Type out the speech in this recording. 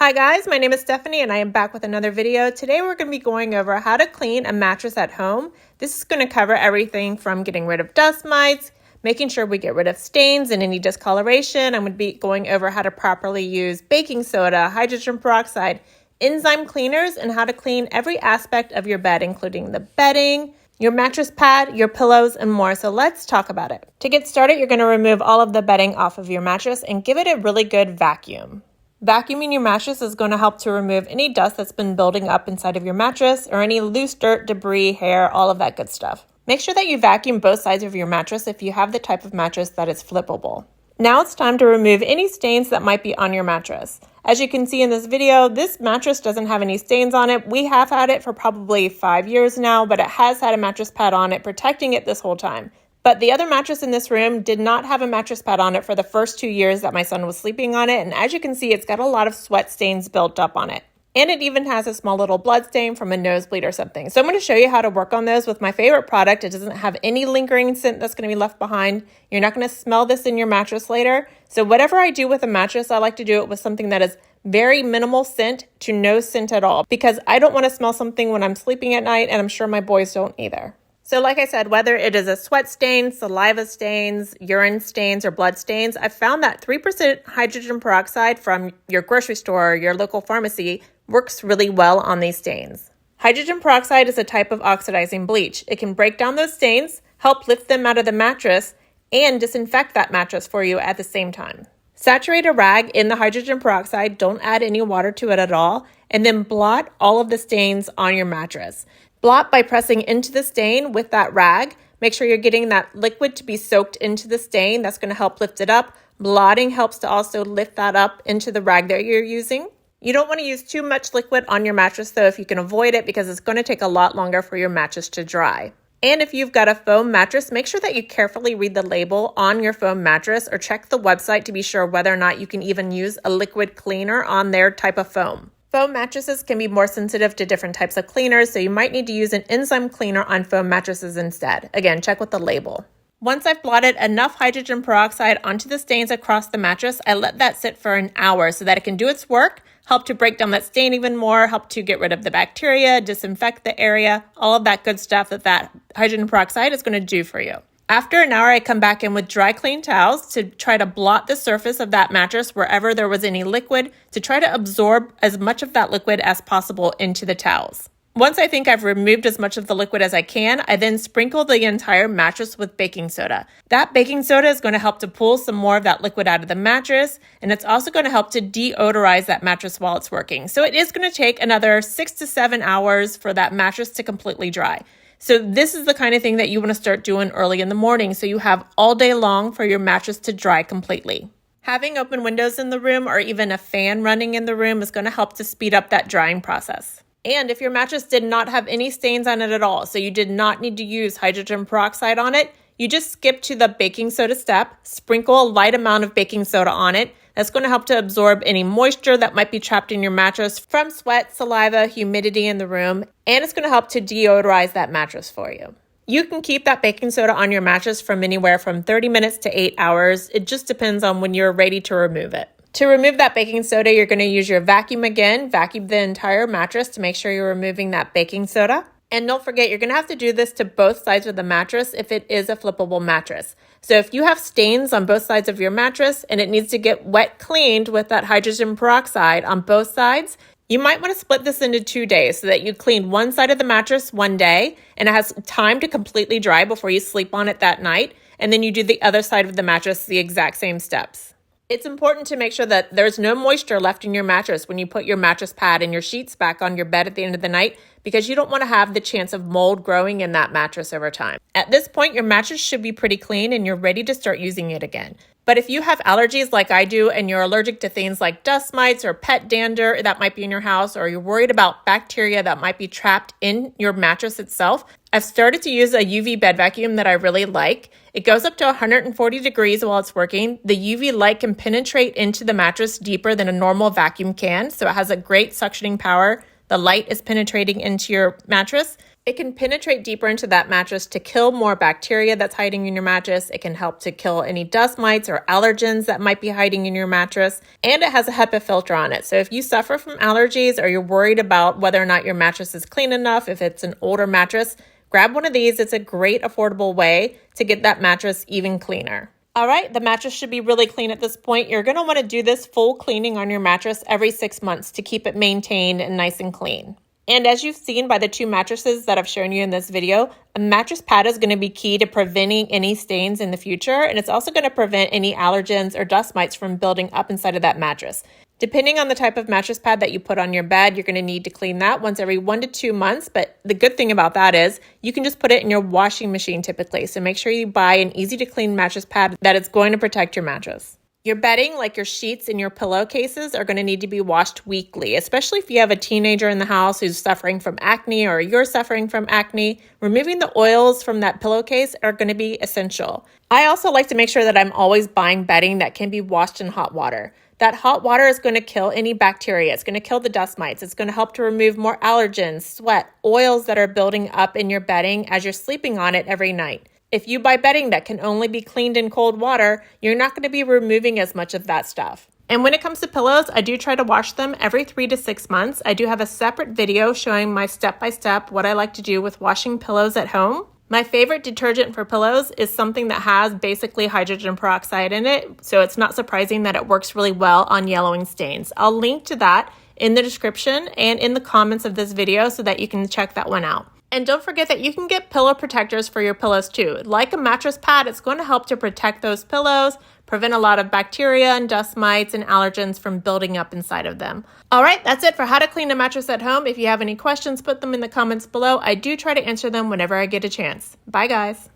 Hi guys, my name is Stephanie and I am back with another video. Today we're going to be going over how to clean a mattress at home. This is going to cover everything from getting rid of dust mites, making sure we get rid of stains and any discoloration. I'm going to be going over how to properly use baking soda, hydrogen peroxide, enzyme cleaners, and how to clean every aspect of your bed, including the bedding, your mattress pad, your pillows, and more. So let's talk about it. To get started, you're going to remove all of the bedding off of your mattress and give it a really good vacuum. Vacuuming your mattress is going to help to remove any dust that's been building up inside of your mattress or any loose dirt, debris, hair, all of that good stuff. Make sure that you vacuum both sides of your mattress if you have the type of mattress that is flippable. Now it's time to remove any stains that might be on your mattress. As you can see in this video, this mattress doesn't have any stains on it. We have had it for probably 5 years now, but it has had a mattress pad on it, protecting it this whole time. But the other mattress in this room did not have a mattress pad on it for the first 2 years that my son was sleeping on it. And as you can see, it's got a lot of sweat stains built up on it. And it even has a small little blood stain from a nosebleed or something. So I'm going to show you how to work on those with my favorite product. It doesn't have any lingering scent that's going to be left behind. You're not going to smell this in your mattress later. So whatever I do with a mattress, I like to do it with something that is very minimal scent to no scent at all, because I don't want to smell something when I'm sleeping at night, and I'm sure my boys don't either. So like I said, whether it is a sweat stain, saliva stains, urine stains, or blood stains, I've found that 3% hydrogen peroxide from your grocery store or your local pharmacy works really well on these stains. Hydrogen peroxide is a type of oxidizing bleach. It can break down those stains, help lift them out of the mattress, and disinfect that mattress for you at the same time. Saturate a rag in the hydrogen peroxide, don't add any water to it at all, and then blot all of the stains on your mattress. Blot by pressing into the stain with that rag. Make sure you're getting that liquid to be soaked into the stain. That's going to help lift it up. Blotting helps to also lift that up into the rag that you're using. You don't want to use too much liquid on your mattress though if you can avoid it, because it's going to take a lot longer for your mattress to dry. And if you've got a foam mattress, make sure that you carefully read the label on your foam mattress or check the website to be sure whether or not you can even use a liquid cleaner on their type of foam. Foam mattresses can be more sensitive to different types of cleaners, so you might need to use an enzyme cleaner on foam mattresses instead. Again, check with the label. Once I've blotted enough hydrogen peroxide onto the stains across the mattress, I let that sit for an hour so that it can do its work, help to break down that stain even more, help to get rid of the bacteria, disinfect the area, all of that good stuff that hydrogen peroxide is going to do for you. After an hour, I come back in with dry clean towels to try to blot the surface of that mattress wherever there was any liquid, to try to absorb as much of that liquid as possible into the towels. Once I think I've removed as much of the liquid as I can, I then sprinkle the entire mattress with baking soda. That baking soda is going to help to pull some more of that liquid out of the mattress, and it's also going to help to deodorize that mattress while it's working. So it is going to take another 6 to 7 hours for that mattress to completely dry. So this is the kind of thing that you want to start doing early in the morning, so you have all day long for your mattress to dry completely. Having open windows in the room or even a fan running in the room is going to help to speed up that drying process. And if your mattress did not have any stains on it at all, so you did not need to use hydrogen peroxide on it, you just skip to the baking soda step, sprinkle a light amount of baking soda on it. That's going to help to absorb any moisture that might be trapped in your mattress from sweat, saliva, humidity in the room, and it's going to help to deodorize that mattress for you. You can keep that baking soda on your mattress from anywhere from 30 minutes to 8 hours. It just depends on when you're ready to remove it. To remove that baking soda, you're going to use your vacuum again. Vacuum the entire mattress to make sure you're removing that baking soda. And don't forget, you're going to have to do this to both sides of the mattress if it is a flippable mattress. So if you have stains on both sides of your mattress and it needs to get wet cleaned with that hydrogen peroxide on both sides, you might want to split this into 2 days so that you clean one side of the mattress one day and it has time to completely dry before you sleep on it that night. And then you do the other side of the mattress the exact same steps. It's important to make sure that there's no moisture left in your mattress when you put your mattress pad and your sheets back on your bed at the end of the night, because you don't want to have the chance of mold growing in that mattress over time. At this point, your mattress should be pretty clean and you're ready to start using it again. But if you have allergies like I do and you're allergic to things like dust mites or pet dander that might be in your house, or you're worried about bacteria that might be trapped in your mattress itself, I've started to use a UV bed vacuum that I really like. It goes up to 140 degrees while it's working. The UV light can penetrate into the mattress deeper than a normal vacuum can, so it has a great suctioning power. The light is penetrating into your mattress, It can penetrate deeper into that mattress to kill more bacteria that's hiding in your mattress. It can help to kill any dust mites or allergens that might be hiding in your mattress. And it has a HEPA filter on it. So if you suffer from allergies or you're worried about whether or not your mattress is clean enough, if it's an older mattress, grab one of these. It's a great affordable way to get that mattress even cleaner. All right, the mattress should be really clean at this point. You're going to want to do this full cleaning on your mattress every 6 months to keep it maintained and nice and clean. And as you've seen by the 2 mattresses that I've shown you in this video, a mattress pad is going to be key to preventing any stains in the future. And it's also going to prevent any allergens or dust mites from building up inside of that mattress. Depending on the type of mattress pad that you put on your bed, you're going to need to clean that once every 1 to 2 months. But the good thing about that is you can just put it in your washing machine typically. So make sure you buy an easy to clean mattress pad that is going to protect your mattress. Your bedding, like your sheets and your pillowcases, are going to need to be washed weekly, especially if you have a teenager in the house who's suffering from acne or you're suffering from acne. Removing the oils from that pillowcase are going to be essential. I also like to make sure that I'm always buying bedding that can be washed in hot water. That hot water is going to kill any bacteria. It's going to kill the dust mites. It's going to help to remove more allergens, sweat, oils that are building up in your bedding as you're sleeping on it every night. If you buy bedding that can only be cleaned in cold water, you're not going to be removing as much of that stuff. And when it comes to pillows, I do try to wash them every 3 to 6 months. I do have a separate video showing my step-by-step what I like to do with washing pillows at home. My favorite detergent for pillows is something that has basically hydrogen peroxide in it, so it's not surprising that it works really well on yellowing stains. I'll link to that in the description and in the comments of this video so that you can check that one out. And don't forget that you can get pillow protectors for your pillows too. Like a mattress pad, it's going to help to protect those pillows, prevent a lot of bacteria and dust mites and allergens from building up inside of them. All right, that's it for how to clean a mattress at home. If you have any questions, put them in the comments below. I do try to answer them whenever I get a chance. Bye, guys.